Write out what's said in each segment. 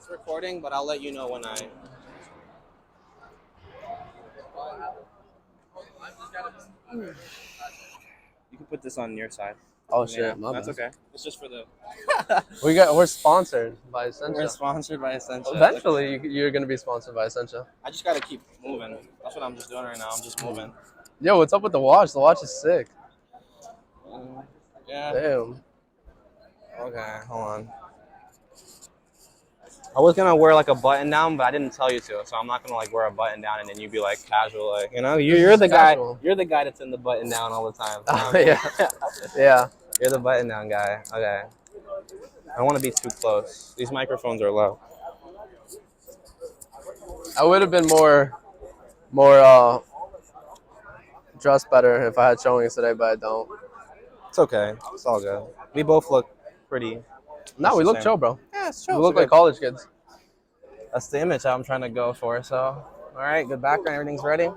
It's recording, but I'll let you know when I. You can put this on your side. Oh Yeah, shit, my that's bad. okay. It's just for the. We're sponsored by We're Essentia. sponsored by Acadu. Eventually, you're gonna be sponsored by Essentia. I just gotta keep moving. That's what I'm just doing right now. I'm just moving. Yo, what's up with the watch? The watch is sick. Yeah. Damn. Okay, hold on. I was gonna wear like a button down, but I didn't tell you to, so I'm not gonna like wear a button down and then you be like casual, like you're the guy. Casual. You're the guy that's in the button down all the time. Yeah. Yeah. You're the button down guy. Okay. I don't want to be too close. These microphones are low. I would have been more dressed better if I had showings today, but I don't. It's okay. It's all good. We both look pretty. No, we look same. chill, bro. Yeah, it's We true. look like college kids. That's the image I'm trying to go for. So, all right, good background. Everything's ready.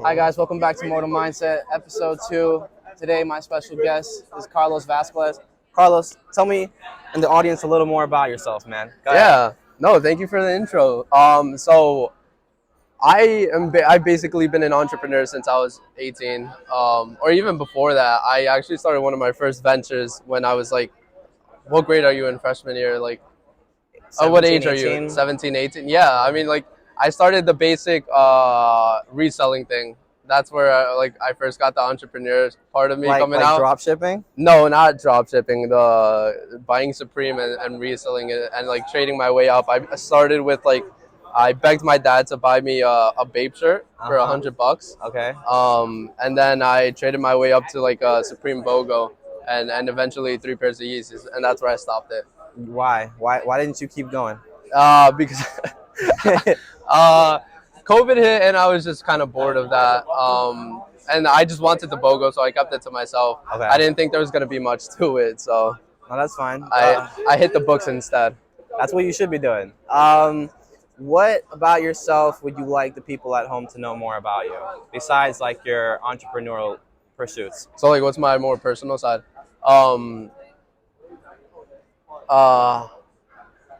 Hi guys, welcome back to Mortal Mindset, episode 2. Today my special guest is Carlos Vasquez. Carlos, tell me and the audience a little more about yourself, man. Go ahead. Yeah. No, thank you for the intro. So I've basically been an entrepreneur since I was 18, or even before that. I actually started one of my first ventures when I was like, what grade are you in freshman year? Like, what age 17, are you? 18? 17, 18? Yeah, I mean, like, I started the basic reselling thing. That's where I first got the entrepreneur part of me coming out. Drop shipping? No, not drop shipping. The buying Supreme and reselling it and like trading my way up. I started with like, I begged my dad to buy me a Bape shirt for $100. Okay. And then I traded my way up to like a Supreme BOGO and eventually 3 pairs of Yeezys, and that's where I stopped it. Why? Why didn't you keep going? Because COVID hit and I was just kind of bored of that. And I just wanted the BOGO, so I kept it to myself. Okay. I didn't think there was gonna be much to it, so No, that's fine. I hit the books instead. That's what you should be doing. What about yourself would you like the people at home to know more about you, besides like your entrepreneurial pursuits? So like, what's my more personal side?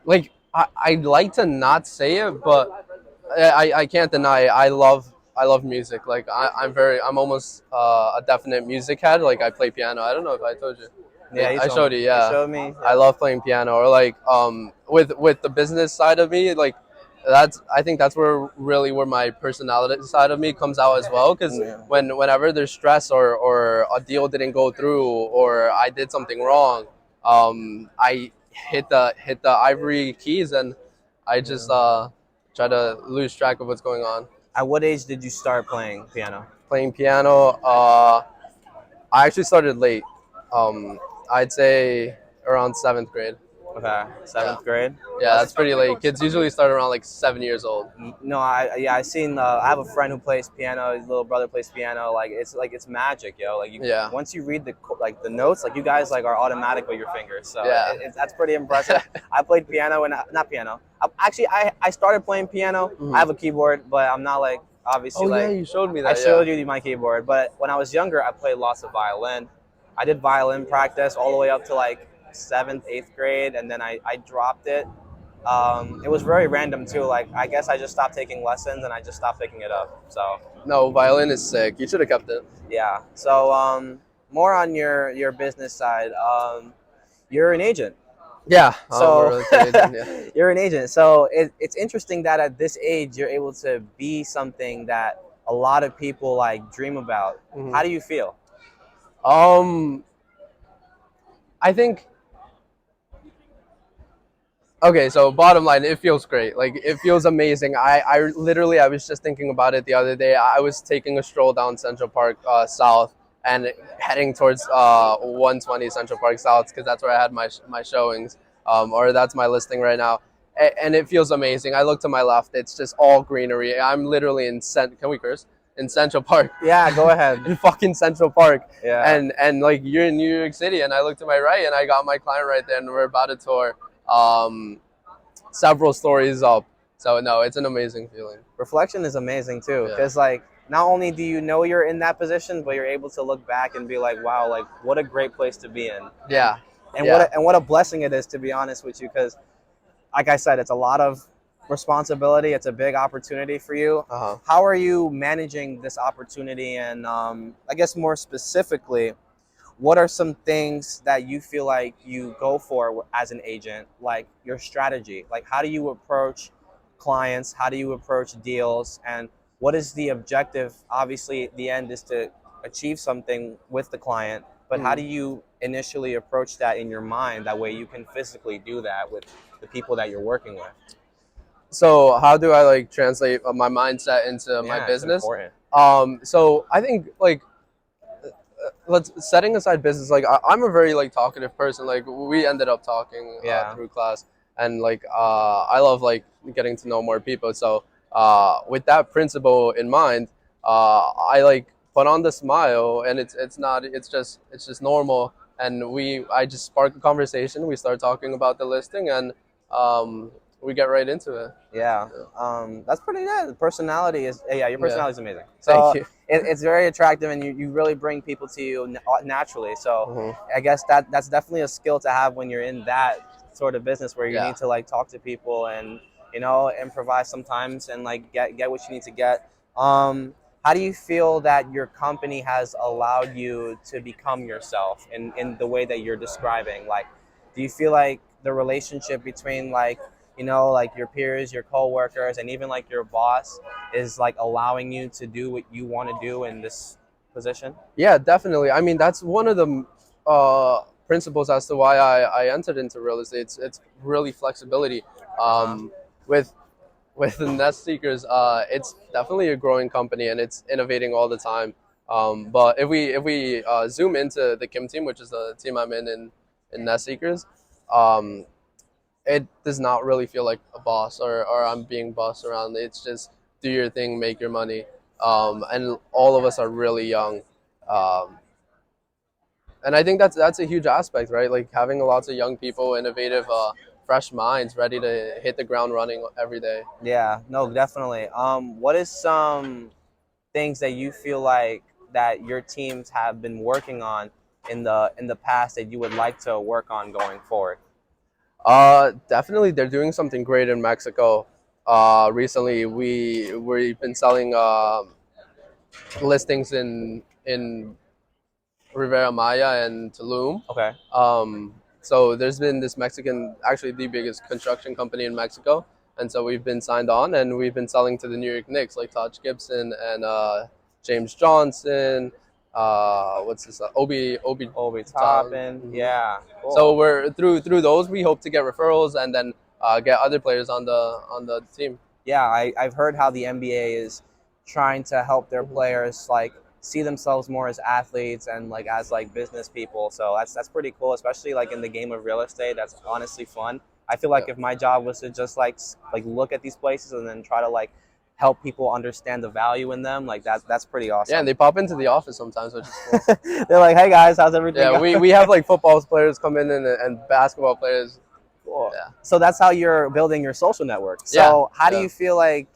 Like I'd like to not say it, but I can't deny it. I love music. Like I'm almost a definite music head. Like I play piano. I don't know if I told you. Yeah, I showed you. Yeah, You showed me. I love playing piano. Or like with the business side of me, like I think that's where my personality side of me comes out as well. Because whenever there's stress or a deal didn't go through or I did something wrong, I hit the ivory keys and I just try to lose track of what's going on. At what age did you start playing piano? Playing piano, I actually started late. I'd say around 7th grade. Okay, 7th grade. Yeah, that's pretty late. Kids usually start around like 7 years old. No, I seen. I have a friend who plays piano. His little brother plays piano. It's magic, yo. Once you read the notes, like you guys like are automatic with your fingers. So Yeah. that's pretty impressive. I played piano and not piano. I started playing piano. Mhm. I have a keyboard, but I'm not like obviously Yeah, you showed me that. I showed you my keyboard. But when I was younger, I played lots of violin. I did violin practice all the way up to like 7th, 8th grade, and then I dropped it. It was very random too. Like I guess I just stopped taking lessons and I just stopped picking it up. So No, violin is sick. You should have kept it. yeah. So more on your business side. You're an agent. Yeah. So yeah. you're an agent. So it's interesting that at this age you're able to be something that a lot of people like dream about. Mhm. How do you feel? I think. Okay, so bottom line, it feels great. Like it feels amazing. I was just thinking about it the other day. I was taking a stroll down Central Park South and heading towards 120 Central Park South because that's where I had my showings, or that's my listing right now. And it feels amazing. I look to my left; it's just all greenery. I'm literally in Can we curse? In Central Park. Yeah, go ahead. In fucking Central Park. Yeah. And like you're in New York City, and I look to my right, and I got my client right there, and we're about to tour. Several stories up. So no, it's an amazing feeling. Reflection is amazing too, Yeah. because like not only do you know you're in that position, but you're able to look back and be like, wow, like what a great place to be in. Yeah. And Yeah. what a blessing it is, to be honest with you, because like I said, it's a lot of responsibility. It's a big opportunity for you. Uh-huh. How are you managing this opportunity? And I guess more specifically, what are some things that you feel like you go for as an agent, like your strategy? Like, how do you approach clients? How do you approach deals? And what is the objective? Obviously, the end is to achieve something with the client, but how do you initially approach that in your mind? That way you can physically do that with the people that you're working with. So how do I like translate my mindset into my Yeah, it's business? important. So I think like let's setting aside business. Like I'm a very like talkative person. Like we ended up talking Yeah. through class, and like I love like getting to know more people. So with that principle in mind, I like put on the smile, and it's not it's just normal. And I just spark a conversation. We start talking about the listing, and we get right into it. Yeah, that's pretty good. Personality is yeah, your Yeah. personality is amazing. Thank So you. it's very attractive, and you really bring people to you naturally. So Mhm. I guess that's definitely a skill to have when you're in that sort of business where you Yeah. need to like talk to people and improvise sometimes and like get what you need to get. How do you feel that your company has allowed you to become yourself in the way that you're describing? Like, do you feel like the relationship between like like your peers, your coworkers, and even like your boss is like allowing you to do what you want to do in this position? Yeah, definitely. I mean, that's one of the principles as to why I entered into real estate. It's really flexibility. Uh-huh. With the Nest Seekers, it's definitely a growing company and it's innovating all the time. But if we zoom into the Kim team, which is the team I'm in Nest Seekers, um, it does not really feel like a boss or I'm being bossed around. It's just do your thing, make your money. And all of us are really young. Um, and I think that's a huge aspect, right? Like having lots of young people, innovative, fresh minds, ready to hit the ground running every day. Yeah, no, definitely. What is some things that you feel like that your teams have been working on in the past that you would like to work on going forward? Definitely, they're doing something great in Mexico. Recently, we've been selling listings in Rivera Maya and Tulum. Okay. So there's been this Mexican, actually the biggest construction company in Mexico, and so we've been signed on, and we've been selling to the New York Knicks, like Todd Gibson and James Johnson. What's this? Obi Obi Toppin. Toppin. Mhm. Yeah, So cool. we're through those. We hope to get referrals and then get other players on the team. Yeah, I've heard how the NBA is trying to help their Mhm. players like see themselves more as athletes and like as like business people. So that's pretty cool, especially like in the game of real estate. That's honestly fun. I feel like Yeah. if my job was to just like like look at these places and then try to like help people understand the value in them, like that's pretty Yeah, and awesome. they pop into the office sometimes, which is cool. They're like, "Hey guys, how's everything Yeah, going?" we have like football players come in and basketball players. Cool. Yeah. So that's how you're building your social network. Yeah. So how do Yeah. you feel like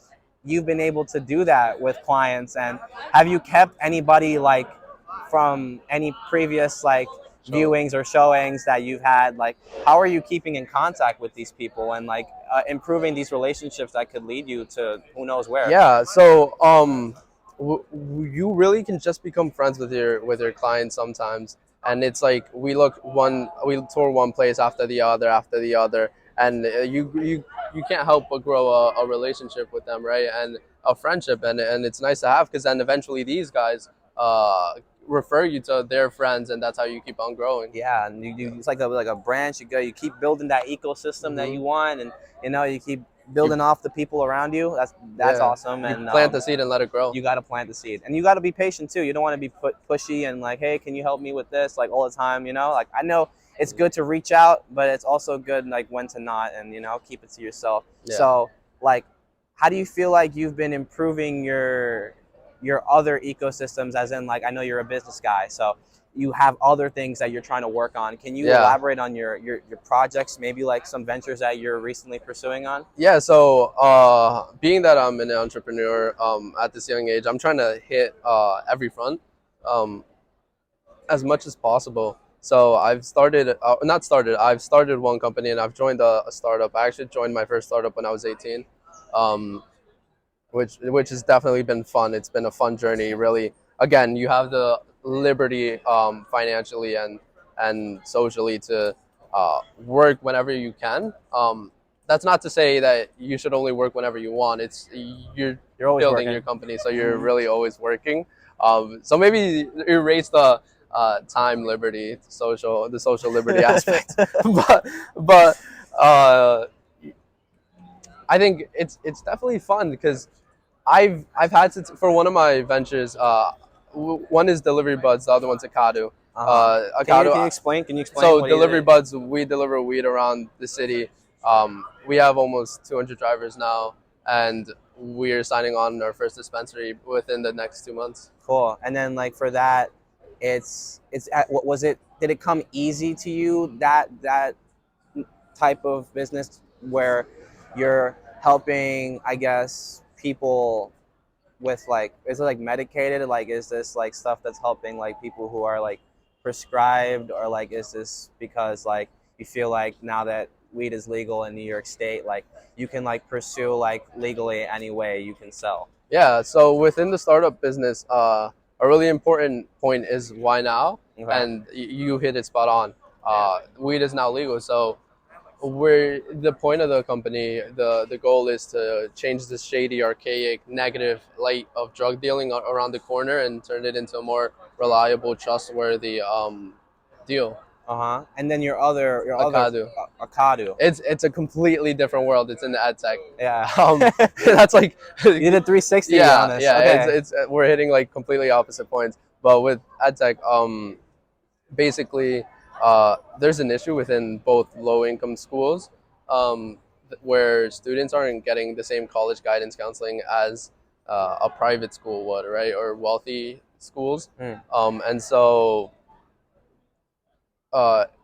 you've been able to do that with clients, and have you kept anybody like from any previous like So viewings or showings that you've had? Like, how are you keeping in contact with these people and like improving these relationships that could lead you to who knows where? yeah. So you really can just become friends with your clients sometimes, and it's like we tour one place after the other, and you can't help but grow a relationship with them, right? And a friendship, and it's nice to have because then eventually these guys uh refer you to their friends, and that's how you keep on growing. Yeah, and it's like a branch. You keep building that ecosystem that Hmm. you want, and you keep You building off the people around you. That's yeah, awesome, you and plant the seed and let it grow. you got to plant the seed, and you got to be patient too. You don't want to be pushy and like, hey, can you help me with this like all the time? Like I know it's good to reach out, but it's also good like when to not, and keep it to yourself. Yeah. So like, how do you feel like you've been improving your other ecosystems? As in, like, I know you're a business guy, so you have other things that you're trying to work on. Can you Yeah. elaborate on your projects, maybe like some ventures that you're recently pursuing on? Yeah, so being that I'm an entrepreneur at this young age, I'm trying to hit every front um, as much as possible. So I've started, not started. I've started one company and I've joined a startup. I actually joined my first startup when I was 18, um, which has definitely been fun. It's been a fun journey. Really, again, you have the liberty financially and socially to work whenever you can. That's not to say that you should only work whenever you want. It's you're You're always building working. your company, so you're Mhm. really always working. So maybe erase the time liberty, the social liberty aspect, but uh, I think it's definitely fun because I've had to for one of my ventures. One is Delivery Buds, the other one's Acadu. Uh-huh. Acadu. Can you explain? Can you explain So what do you Delivery think? Buds, we deliver weed around the city. We have almost 200 drivers now, and we're signing on our first dispensary within the next 2 months. Cool. And then like for that, what was it? Did it come easy to you that type of business where you're helping, I guess, people with like, is it like medicated? Like, is this like stuff that's helping like people who are like prescribed, or like is this because like you feel like now that weed is legal in New York State, like you can like pursue like legally any way you can sell? Yeah. So within the startup business, a really important point is why now, Okay. and you hit it spot on. Weed is now legal, so we're the point of the company. The goal is to change the shady, archaic, negative light of drug dealing around the corner and turn it into a more reliable, trustworthy deal. Uh-huh. And then your other Acadu. Acadu. It's a completely different world. It's in the ed tech. Yeah. That's like, You did a 360 on yeah, this. yeah. Okay. It's we're hitting like completely opposite points. But with ed tech, basically, there's an issue within both low income schools where students aren't getting the same college guidance counseling as a private school would, right? Or wealthy schools. Mm. And so,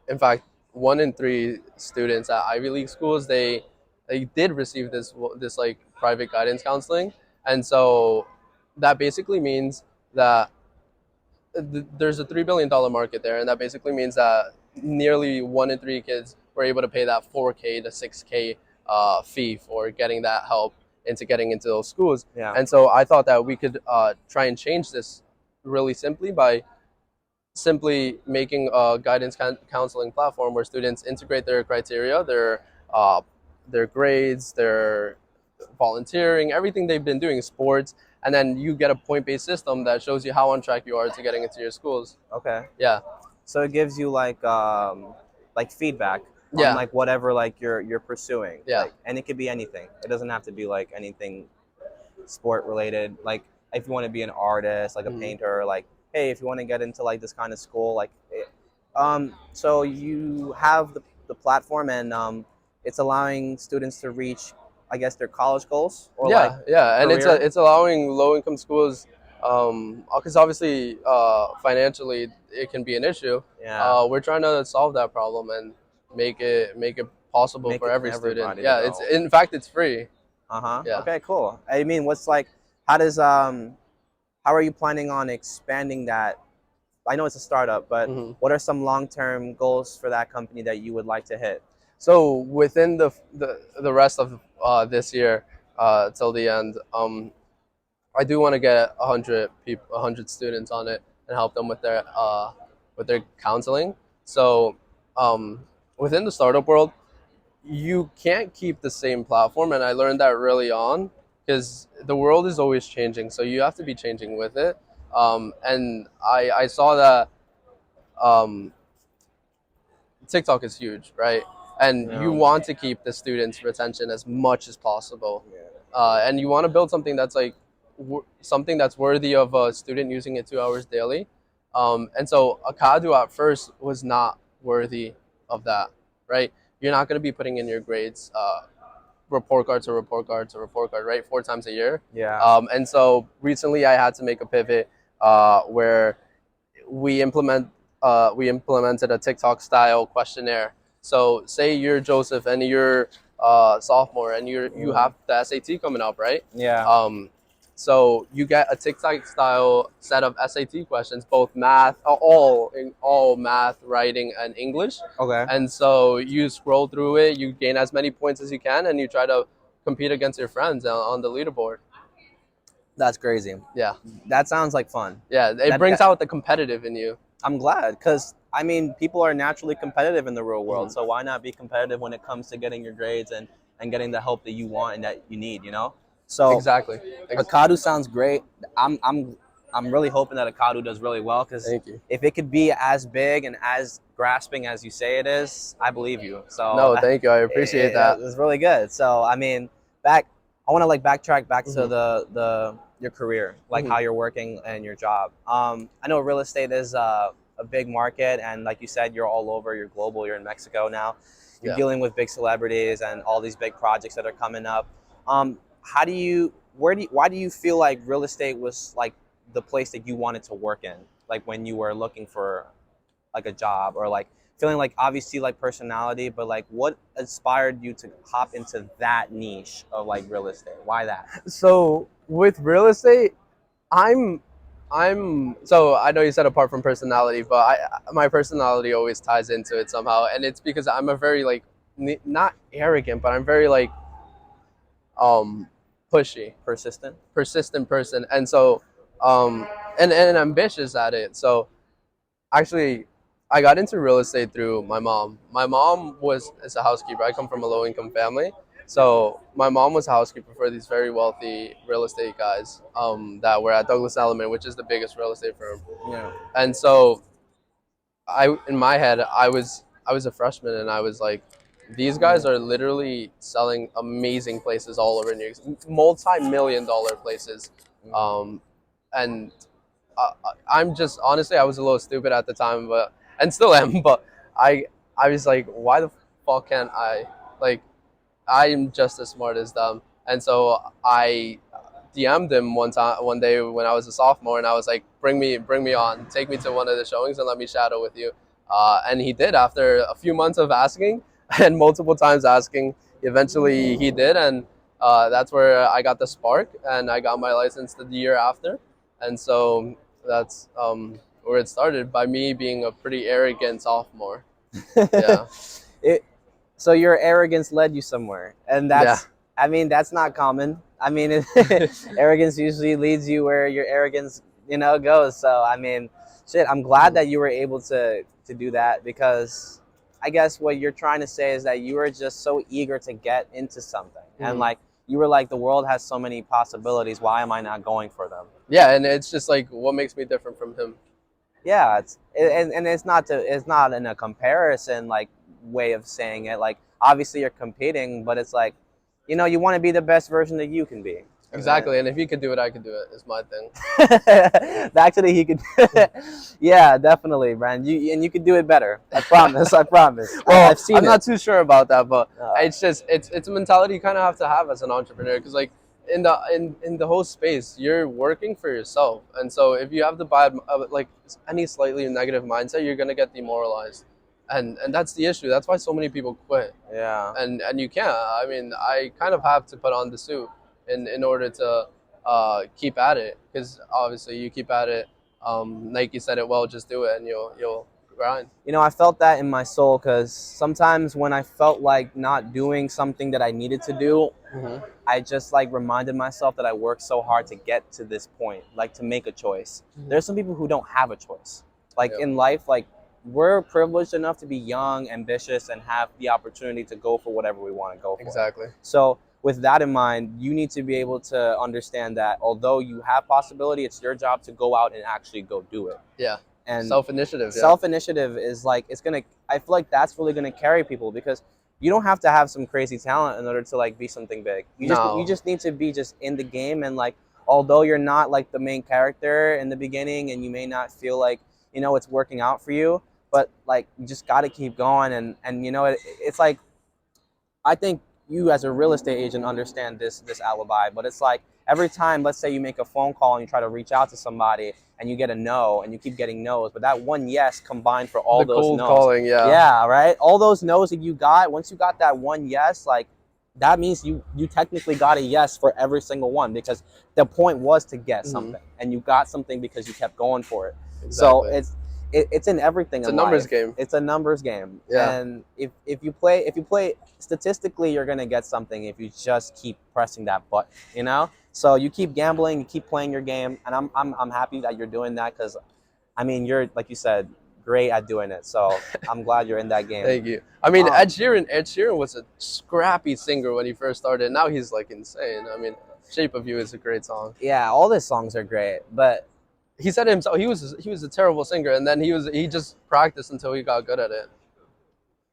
in fact, 1 in 3 students at Ivy League schools, they did receive this like private guidance counseling. And so that basically means that there's a $3 billion market there, and that basically means that nearly 1 in 3 kids were able to pay that 4K to 6K fee for getting that help into getting into those schools. Yeah. And so I thought that we could try and change this really simply by simply making a guidance counseling platform where students integrate their criteria, uh, their grades, their volunteering, everything they've been doing, sports, and then you get a point-based system that shows you how on track you are to getting into your schools. Okay. Yeah, So it gives you like feedback on yeah, like whatever like you're pursuing. yeah. Like, and it could be anything. It doesn't have to be like anything sport related. Like if you want to be an artist, like a Mhm. painter, like hey, if you want to get into like this kind of school, like so you have the platform, and it's allowing students to reach, I guess, their college goals or like Yeah, yeah, and career. it's allowing low income schools, because obviously financially it can be an issue. Yeah. We're trying to solve that problem and make it possible Make for it every student. everybody to Yeah, it's go. in fact it's free. Uh-huh. Yeah. Okay, cool. I mean, what's like, how does how are you planning on expanding that? I know it's a startup, but hmm what are some long-term goals for that company that you would like to hit? So within the rest of this year till the end, I do want to get 100 students on it and help them with their counseling. So um, within the startup world, you can't keep the same platform, and I learned that early on because the world is always changing, so you have to be changing with it. And I saw that um, TikTok is huge, right? And you Yeah. want to keep the students' retention as much as possible, Yeah. and you want to build something that's like something that's worthy of a student using it 2 hours daily. And so Acadu at first was not worthy of that, right? You're not going to be putting in your grades, report card to report card to report card, right? 4 times a year. Yeah. And so recently I had to make a pivot where we implemented a TikTok style questionnaire. So say you're Joseph and you're sophomore and you have the SAT coming up, right? Yeah. Um, So you get a TikTok style set of SAT questions, both math, all math, writing, and English. Okay. And so you scroll through it, you gain as many points as you can, and you try to compete against your friends on the leaderboard. That's crazy. Yeah, That sounds like fun. yeah, it brings out the competitive in you. I'm glad because I mean people are naturally competitive in the real world. So why not be competitive when it comes to getting your grades and getting the help that you want and that you need, you know? So Exactly. Acadu sounds great. I'm really hoping that Acadu does really well because Thank you. if it could be as big and as grasping as you say it is, I believe you. So No, thank you. I appreciate that. It's really good. So I mean, I want to like backtrack back to Mhm. the your career, like Mhm. how you're working and your job. I know real estate is a big market, and like you said, you're all over. You're global. You're in Mexico now. You're Yeah. dealing with big celebrities and all these big projects that are coming up. How do you why do you feel like real estate was like the place that you wanted to work in, like when you were looking for like a job or like feeling like obviously like personality, but like what inspired you to hop into that niche of like real estate? Why that? So with real estate, I'm so I know you said apart from personality, but my personality always ties into it somehow, and it's because I'm a very like not arrogant, but I'm very like um pushy, persistent person, and so um and ambitious at it. So actually, I got into real estate through my mom. My mom is a housekeeper. I come from a low income family, so my mom was a housekeeper for these very wealthy real estate guys that were at Douglas Elliman, which is the biggest real estate firm. Yeah. And so in my head, I was a freshman, and I was like, these guys are literally selling amazing places all over New York, multi-million-dollar places, um, and I'm just honestly I was a little stupid at the time, but and still am. But I I was like, why the fuck can't I? Like, I'm just as smart as them. And so I DM'd him one day when I was a sophomore, and I was like, bring me on, take me to one of the showings and let me shadow with you. And he did after a few months of asking and multiple times asking. Eventually he did, and that's where I got the spark, and I got my license the year after. And so that's where it started, by me being a pretty arrogant sophomore. Yeah. it so your arrogance led you somewhere, and Yeah. I mean that's not common. I mean arrogance usually leads you where your arrogance goes. So I mean shit, I'm glad that you were able to do that, because I guess what you're trying to say is that you were just so eager to get into something, and like you were like, the world has so many possibilities, why am I not going for them? Yeah, and it's just like, what makes me different from him? Yeah, and it's not in a comparison like way of saying it. Like obviously you're competing, but it's like, you want to be the best version that you can be. Exactly, and if he could do it, I could do it. Is my thing. Actually, he could. Yeah, definitely, Brand. You could do it better. I promise. I promise. Well, I've seen I'm it. not too sure about that, but Uh, it's just it's a mentality you kind of have to have as an entrepreneur, because like in the whole space, you're working for yourself, and so if you have the bad like any slightly negative mindset, you're gonna get demoralized, and that's the issue. That's why so many people quit, yeah. and you can't. I mean, I kind of have to put on the suit in order to keep at it, because obviously you keep at it. Nike said it well, just do it, and you'll grind. I felt that in my soul, because sometimes when I felt like not doing something that I needed to do, Mm-hmm. I just like reminded myself that I worked so hard to get to this point, like to make a choice. There's some people who don't have a choice. Like Yeah. in life, like we're privileged enough to be young, ambitious, and have the opportunity to go for whatever we want to go for. Exactly. So with that in mind, you need to be able to understand that although you have possibility, it's your job to go out and actually go do it. Yeah. And Self-initiative. Yeah. self-initiative is like, I feel like that's really gonna carry people, because you don't have to have some crazy talent in order to like be something big. No. You just need to be just in the game, and like although you're not like the main character in the beginning and you may not feel like it's working out for you, but like you just got to keep going, and it's like, I think you as a real estate agent understand this alibi, but it's like every time, let's say you make a phone call and you try to reach out to somebody and you get a no, and you keep getting no's, but that one yes combined for all The those cold no's. calling, yeah. Yeah, right? All those no's that you got, once you got that one yes, like that means you technically got a yes for every single one, because the point was to get Hmm. something, and you got something because you kept going for it. So Exactly. it's in everything It's a in numbers life. game. It's a numbers game, Yeah. and if you play statistically, you're gonna get something if you just keep pressing that button. So you keep gambling, you keep playing your game, and I'm happy that you're doing that, because I mean, you're, like you said, great at doing it. So I'm glad you're in that game. Thank you. I mean, Um, Ed Sheeran was a scrappy singer when he first started. Now he's like insane. I mean, Shape of You is a great song. yeah, all his songs are great, but He said himself he was a terrible singer, and then he just practiced until he got good at it.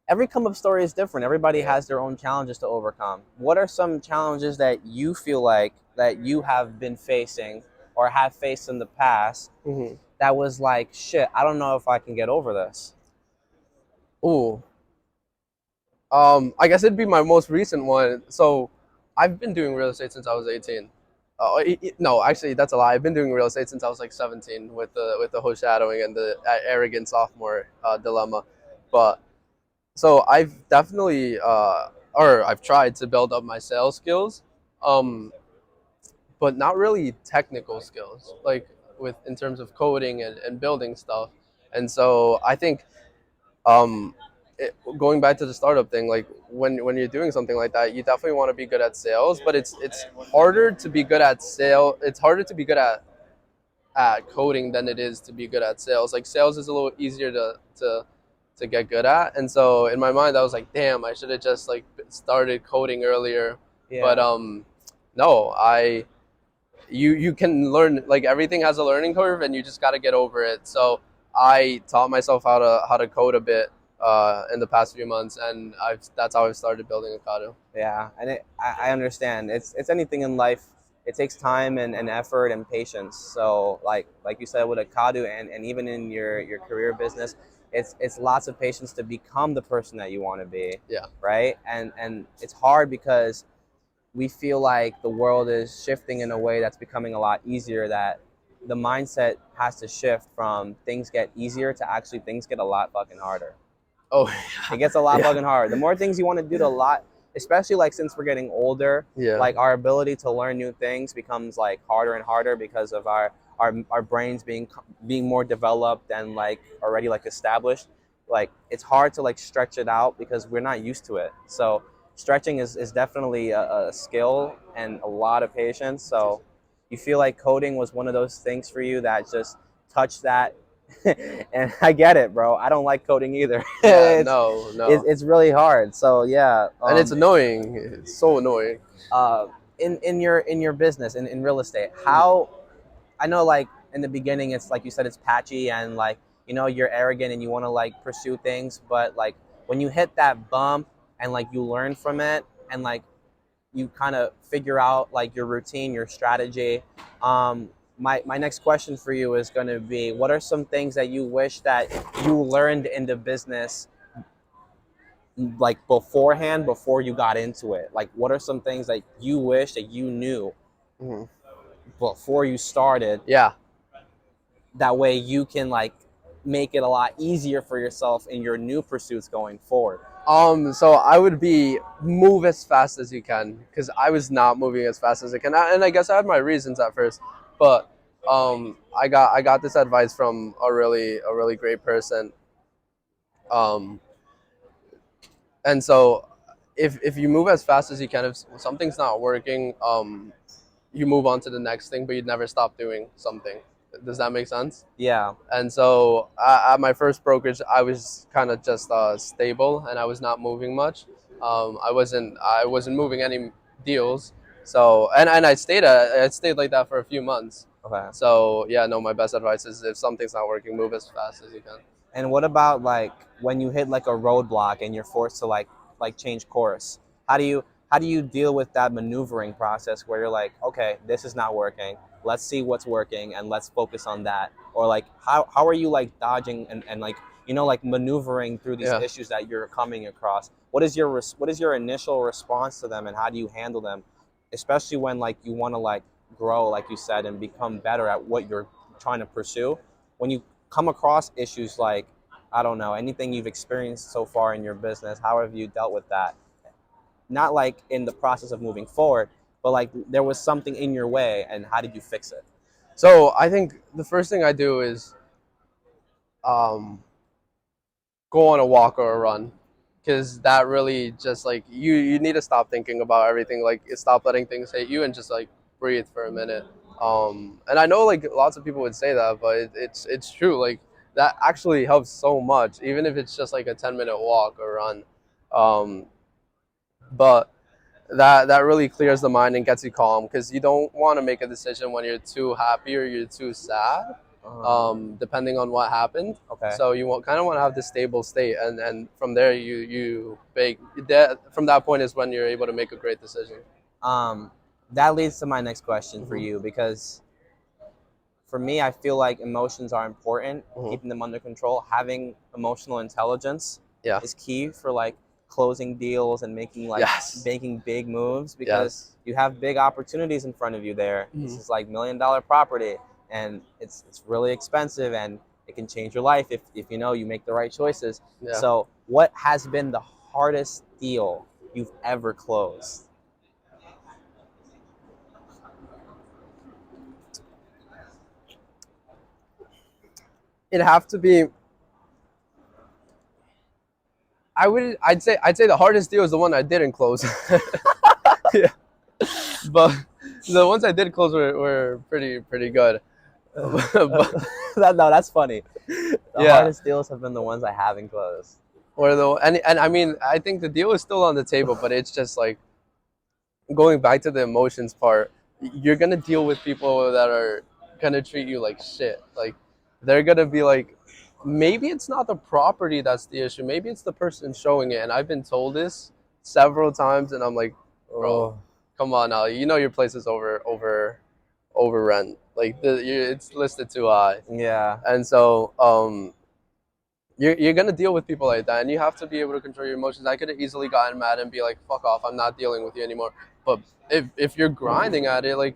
every come up story is different. Everybody Yeah. has their own challenges to overcome. What are some challenges that you feel like that you have been facing or have faced in the past Hmm. that was like, shit, I don't know if I can get over this? Ooh. I guess it'd be my most recent one. So, I've been doing real estate since I was 18. No, actually, that's a lie. I've been doing real estate since I was like 17 with the whole shadowing and the arrogant sophomore dilemma. But so I've definitely or I've tried to build up my sales skills, um, but not really technical skills, like with in terms of coding and building stuff. And so I think um, going back to the startup thing, like when you're doing something like that, you definitely want to be good at sales, but it's harder to be good at sale. It's harder to be good at coding than it is to be good at sales. Like sales is a little easier to get good at, and so in my mind, I was like, damn, I should have just like started coding earlier. But Yeah. no, you can learn, like everything has a learning curve, and you just got to get over it. So I taught myself how to code a bit in the past few months, and I've that's how I've started building Acadu. Yeah, and I understand. It's anything in life. It takes time and effort and patience. So like you said with Acadu, and even in your career business, it's lots of patience to become the person that you want to be, Yeah. right? And it's hard because we feel like the world is shifting in a way that's becoming a lot easier, that the mindset has to shift from things get easier to actually things get a lot fucking harder. Oh, It gets a lot yeah. fucking hard. The more things you want to do, the lot, especially like since we're getting older, Yeah. like our ability to learn new things becomes like harder and harder because of our brains being more developed and like already like established. Like it's hard to like stretch it out because we're not used to it. So stretching is definitely a skill and a lot of patience. So you feel like coding was one of those things for you that just touched that. And I get it, bro. I don't like coding either. Yeah. it's, No. it's No. it's really hard. So yeah, And it's annoying. It's so annoying. uh, in your business in real estate, how I know like in the beginning it's like you said it's patchy and like you're arrogant and you want to like pursue things, but like when you hit that bump and like you learn from it and like you kind of figure out like your routine, your strategy. My next question for you is going to be, what are some things that you wish that you learned in the business like beforehand before you got into it? Like what are some things that you wish that you knew Mhm. before you started, Yeah. that way you can like make it a lot easier for yourself in your new pursuits going forward? So I would be move as fast as you can, because I was not moving as fast as I can, and I guess I had my reasons at first, but I got this advice from a really great person, um, and so if you move as fast as you can, if something's not working, you move on to the next thing, but you never stop doing something. Does that make sense? Yeah. And so at my first brokerage, I was kind of just stable, and I was not moving much. I wasn't moving any deals. So and I stayed like that for a few months. Okay. So yeah, no, my best advice is if something's not working, move as fast as you can. And what about like when you hit like a roadblock and you're forced to like change course? How do you deal with that maneuvering process where you're like, okay, this is not working. Let's see what's working and let's focus on that. Or like how are you like dodging and like like maneuvering through these Yeah. issues that you're coming across? What is your initial response to them and how do you handle them? Especially when like you want to like grow, like you said, and become better at what you're trying to pursue. When you come across issues like, I don't know, anything you've experienced so far in your business, how have you dealt with that? not like in the process of moving forward, but like there was something in your way, and how did you fix it? So I think the first thing I do is um, go on a walk or a run, because that really just like you need to stop thinking about everything, like stop letting things hit you and just like breathe for a minute. And I know like lots of people would say that, but it's true. Like that actually helps so much, even if it's just like a 10-minute walk or run. Um, but that really clears the mind and gets you calm, because you don't want to make a decision when you're too happy or you're too sad, depending on what happened. Okay. So you kind of want to have this stable state, and from there you make that. From that point is when you're able to make a great decision. Um, that leads to my next question for Mhm. you, because for me, I feel like emotions are important, Mhm. keeping them under control. Having emotional intelligence Yeah. is key for like closing deals and making like Yes. making big moves, because Yes. you have big opportunities in front of you there. This Mhm. is like $1 million property, and it's really expensive, and it can change your life if you know you make the right choices. Yeah. So, what has been the hardest deal you've ever closed? It'd have to be. I'd say the hardest deal is the one I didn't close. Yeah. But the ones I did close were pretty good. But No, that's funny. The yeah, hardest deals have been the ones I haven't closed. or the and I mean I think the deal is still on the table, but it's just like going back to the emotions part. You're gonna deal with people that are gonna treat you like shit. Like they're gonna be like, maybe it's not the property that's the issue. Maybe it's the person showing it. And I've been told this several times, and I'm like, bro, Oh, come on now. You know your place is over rent. Like it's listed too high. yeah. And so you're gonna deal with people like that, and you have to be able to control your emotions. I could have easily gotten mad and be like, "Fuck off! I'm not dealing with you anymore." But if you're grinding at it, like,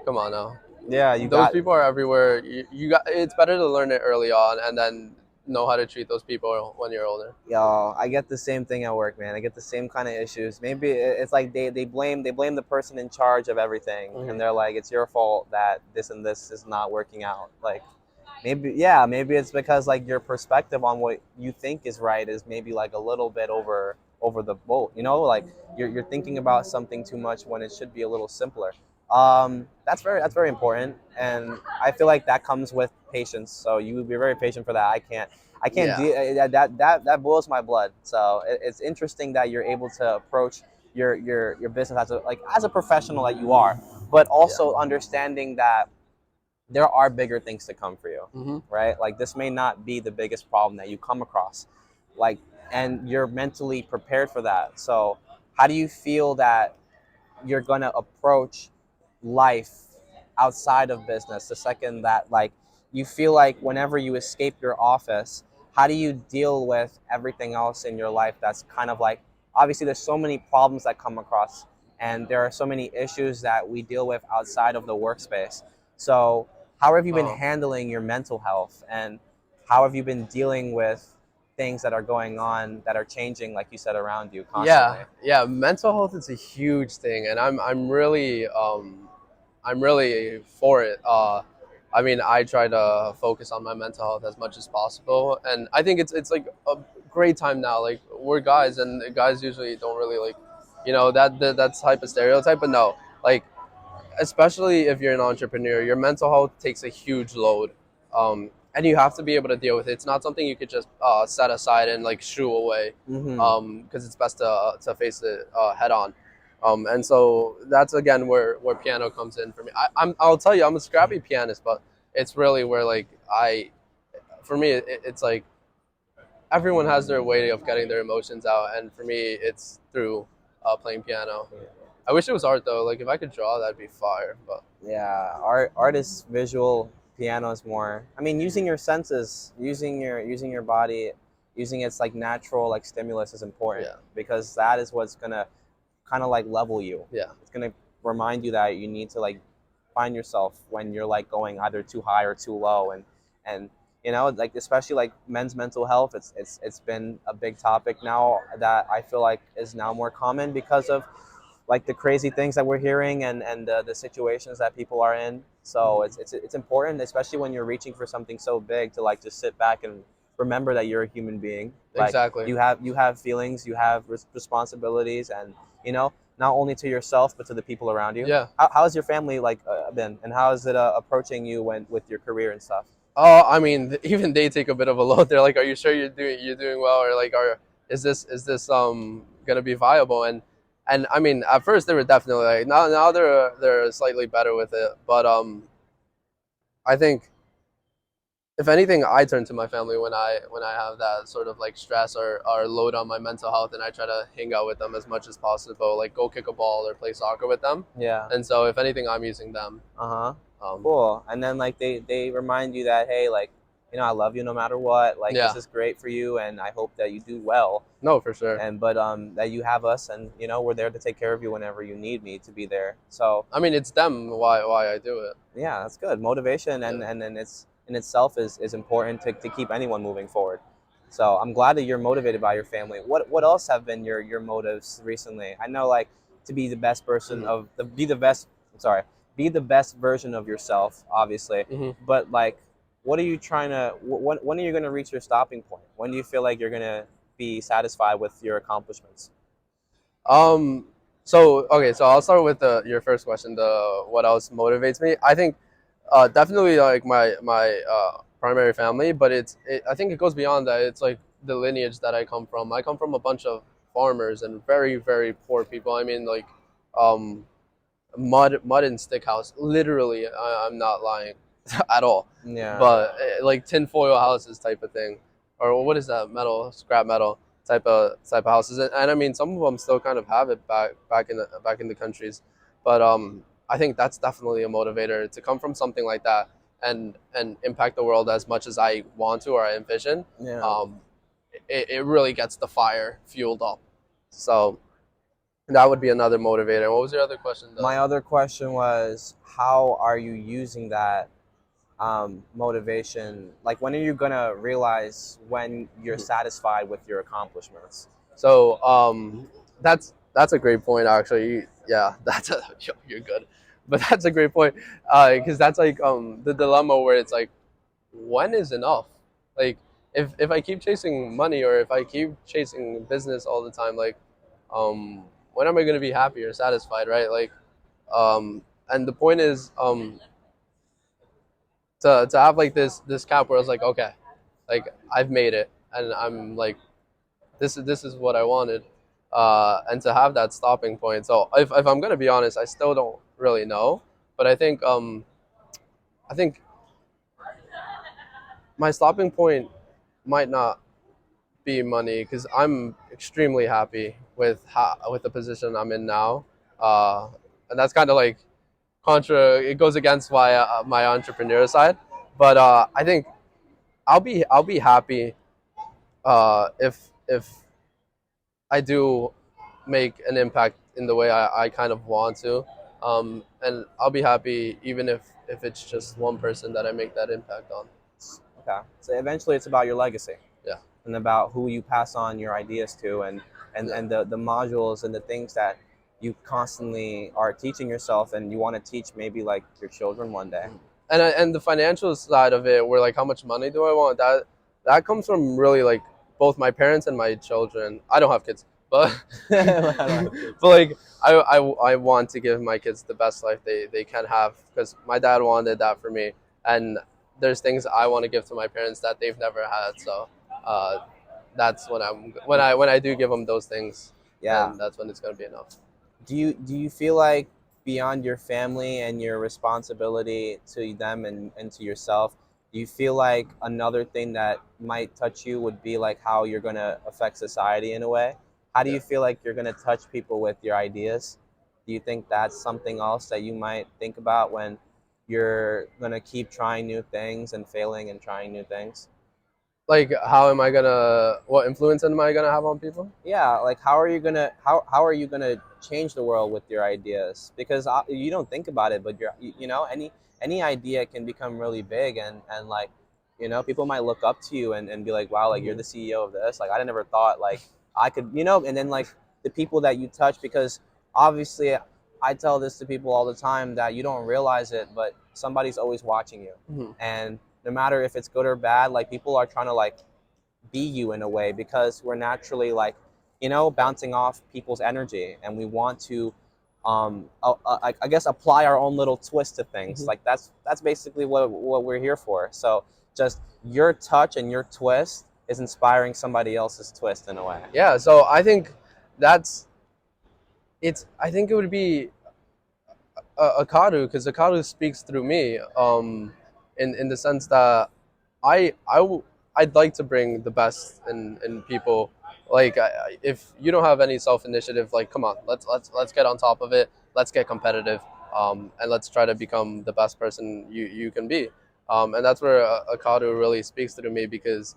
come on now, Yeah, you those got. people are everywhere. You got. It's better to learn it early on, and then know how to treat those people when you're older. Yo, I get the same thing at work, man. I get the same kind of issues. Maybe it's like they blame the person in charge of everything, and Mhm. they're like, it's your fault that this and this is not working out. Like, maybe, yeah, maybe it's because like your perspective on what you think is right is maybe like a little bit over the boat. You know, like you're thinking about something too much when it should be a little simpler. That's very important, and I feel like that comes with patience. So you would be very patient for that. I can't Yeah. deal. That boils my blood. So it's interesting that you're able to approach your business as a professional that you are, but Yeah. also understanding that there are bigger things to come for you, Hmm. right? Like this may not be the biggest problem that you come across, like, and you're mentally prepared for that. So how do you feel that you're gonna approach life outside of business the second that like you feel like whenever you escape your office, how do you deal with everything else in your life that's kind of like, obviously there's so many problems that come across, and there are so many issues that we deal with outside of the workspace. So how have you been Oh. handling your mental health, and how have you been dealing with things that are going on that are changing, like you said, around you constantly? Yeah. Mental health is a huge thing, and I'm really for it. I mean, I try to focus on my mental health as much as possible, and I think it's like a great time now. Like we're guys, and guys usually don't really like, that type of stereotype. But no, like especially if you're an entrepreneur, your mental health takes a huge load, and you have to be able to deal with it. It's not something you could just set aside and like shoo away, Mm-hmm. because it's best to face it head on. And so that's again where piano comes in for me. I'll tell you, I'm a scrappy pianist, but it's really where like for me it's like everyone has their way of getting their emotions out, and for me it's through playing piano. I wish it was art though. Like if I could draw, that'd be fire. But Yeah, art is visual. Piano is more. I mean, using your senses, using your body, using its like natural like stimulus is important, yeah, because that is what's gonna kind of like level you. yeah, It's gonna remind you that you need to like find yourself when you're like going either too high or too low, and You know, like especially like men's mental health. It's been a big topic now that I feel like is now more common because of like the crazy things that we're hearing and the situations that people are in. So it's important, especially when you're reaching for something so big, to like just sit back and remember that you're a human being. Like Exactly. you have feelings, you have responsibilities, and you know, not only to yourself but to the people around you. Yeah. How's your family like been, and how is it approaching you when with your career and stuff? I mean, even they take a bit of a load. They're like, "Are you sure you're doing well?" Or like, "Are is this gonna be viable?" And I mean, at first they were definitely like, now they're slightly better with it. But I think if anything, I turn to my family when I have that sort of like stress or load on my mental health, and I try to hang out with them as much as possible, like go kick a ball or play soccer with them. Yeah. And so, if anything, I'm using them. Uh-huh. Um, Cool. And then like they remind you that, hey, like, you know, I love you no matter what. Like yeah, this is great for you, and I hope that you do well. no, for sure. And but that you have us, and you know we're there to take care of you whenever you need me to be there. So I mean, it's them why I do it. yeah, that's good. Motivation Yeah. and then it's in itself is important to keep anyone moving forward. So I'm glad that you're motivated by your family. What else have been your motives recently? I know like to be the best person Mhm. of the be the best I'm sorry, be the best version of yourself, obviously. Mhm. But like what are you trying to when are you going to reach your stopping point? When do you feel like you're going to be satisfied with your accomplishments? Um. So okay. So I'll start with your first question. The what else motivates me? I think, definitely like my primary family, but I think it goes beyond that. It's like the lineage that I come from. I come from a bunch of farmers and very very poor people. I mean like, um, mud and stick house. Literally, I'm not lying at all. Yeah. But like tinfoil houses type of thing, or what is that, metal, scrap metal type of houses. And I mean some of them still kind of have it back in the countries, but I think that's definitely a motivator to come from something like that and impact the world as much as I want to or I envision. Yeah. Um, it really gets the fire fueled up. So that would be another motivator. What was your other question My though? other question was, how are you using that motivation? Like, when are you gonna realize when you're satisfied with your accomplishments? So that's a great point actually. Yeah, you're good, but that's a great point because that's like the dilemma where it's like, when is enough? Like if I keep chasing money or if I keep chasing business all the time, like when am I gonna be happy or satisfied, right? Like and the point is to have like this cap where I was like, okay, like I've made it and I'm like this is what I wanted, and to have that stopping point. So if I'm gonna be honest, I still don't really know, but I think my stopping point might not be money because I'm extremely happy with the position I'm in now, and that's kind of like contra. It goes against my entrepreneur side, but I think I'll be happy if I do make an impact in the way I kind of want to. And I'll be happy even if it's just one person that I make that impact on. Okay. So eventually, it's about your legacy Yeah. and about who you pass on your ideas to, Yeah. and the modules and the things that you constantly are teaching yourself, and you want to teach maybe like your children one day. And the financial side of it, where like how much money do I want? That comes from really like both my parents and my children. I don't have kids, but but like I want to give my kids the best life they can have because my dad wanted that for me, and there's things I want to give to my parents that they've never had. So uh, that's when I do give them those things, Yeah. then that's when it's gonna be enough. Do you feel like beyond your family and your responsibility to them and to yourself, do you feel like another thing that might touch you would be like how you're gonna affect society in a way? How do Yeah. you feel like you're gonna touch people with your ideas? Do you think that's something else that you might think about when you're gonna keep trying new things and failing and trying new things? Like what influence am I gonna have on people? Yeah, like how are you gonna change the world with your ideas? Because you don't think about it, but you know any idea can become really big, and like You know, people might look up to you and be like, wow, like you're the CEO of this. Like I never thought like I could, you know, and then like the people that you touch, because obviously I tell this to people all the time that you don't realize it, but somebody's always watching you. Mhm. And no matter if it's good or bad, like people are trying to like be you in a way, because we're naturally like, you know, bouncing off people's energy, and we want to I guess apply our own little twist to things. Mhm. Like that's basically what we're here for. So just your touch and your twist is inspiring somebody else's twist in a way. Yeah, so I think that's I think it would be Acadu, because Acadu speaks through me, in the sense that I'd like to bring the best in people. Like if you don't have any self initiative, like come on, let's get on top of it. Let's get competitive, and let's try to become the best person you can be. And that's where Acadu really speaks through me, because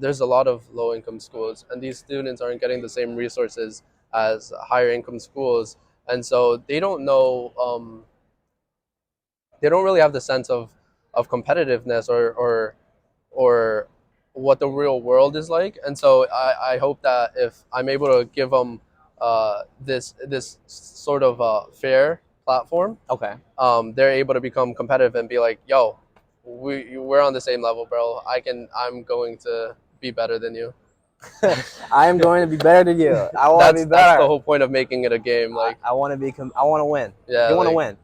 there's a lot of low income schools, and these students aren't getting the same resources as higher income schools, and so they don't know, they don't really have the sense of competitiveness or what the real world is like. And so I hope that if I'm able to give them this sort of fair platform, Okay. they're able to become competitive and be like, yo, we're on the same level, bro. I'm going to be better than you. I am going to be better than you. I want to be That's the better. whole point of making it a game. Like, I want to be. I want to win. yeah, You want to like, win.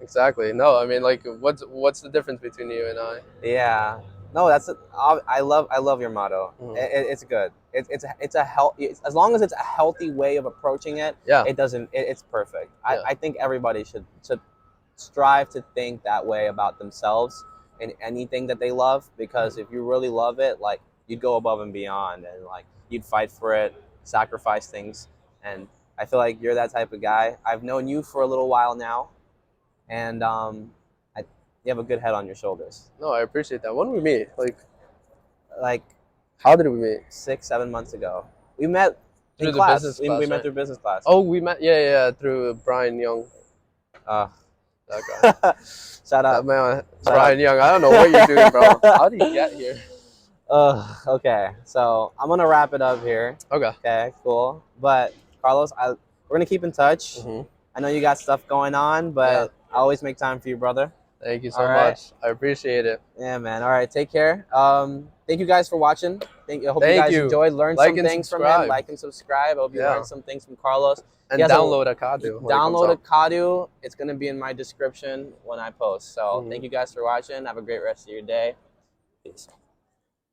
exactly. No, I mean, like, what's the difference between you and I? Yeah. No, I love your motto. Mhm. It's good. It's a health. As long as it's a healthy way of approaching it, Yeah. it's perfect. Yeah. I think everybody should strive to think that way about themselves in anything that they love, because if you really love it, like you'd go above and beyond, and like you'd fight for it, sacrifice things. And I feel like you're that type of guy. I've known you for a little while now, and you have a good head on your shoulders. No, I appreciate that. When did we meet? Like How did we meet? 6, 7 months ago, we met in Through the class. business We class, met right? through business class. Oh, we met. Yeah, through Brian Young. Uh, That guy. shout out. That man, Shout Brian Young. I don't know what you're doing, bro. How did you get here? Okay, so I'm gonna wrap it up here. Okay. Okay, cool. But Carlos, we're gonna keep in touch. Mhm. I know you got stuff going on, but I always make time for you, brother. Thank you so All right. much. I appreciate it. Yeah, man. All right, take care. Thank you guys for watching. I hope you Thank guys you. enjoyed, learned Like some and things from subscribe. him. Like and subscribe. I hope you Yeah. learned some things from Carlos. And He has download Acadu. Download Acadu. It's gonna be in my description when I post. So Mhm. thank you guys for watching. Have a great rest of your day. Peace.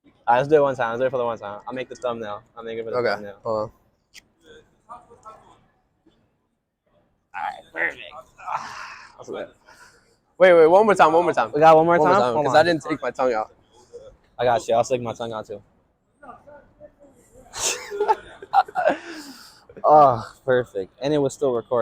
All right, let's do it one time. Let's do it for the one time. I'll make the thumbnail. I'll make it for the Okay. thumbnail. Hold on. All right, perfect. That's good. Wait. One more time. We got one more time? Hold Because on. I didn't take my tongue out. I got you. I'll stick my tongue out too. Oh, perfect. And it was still recording.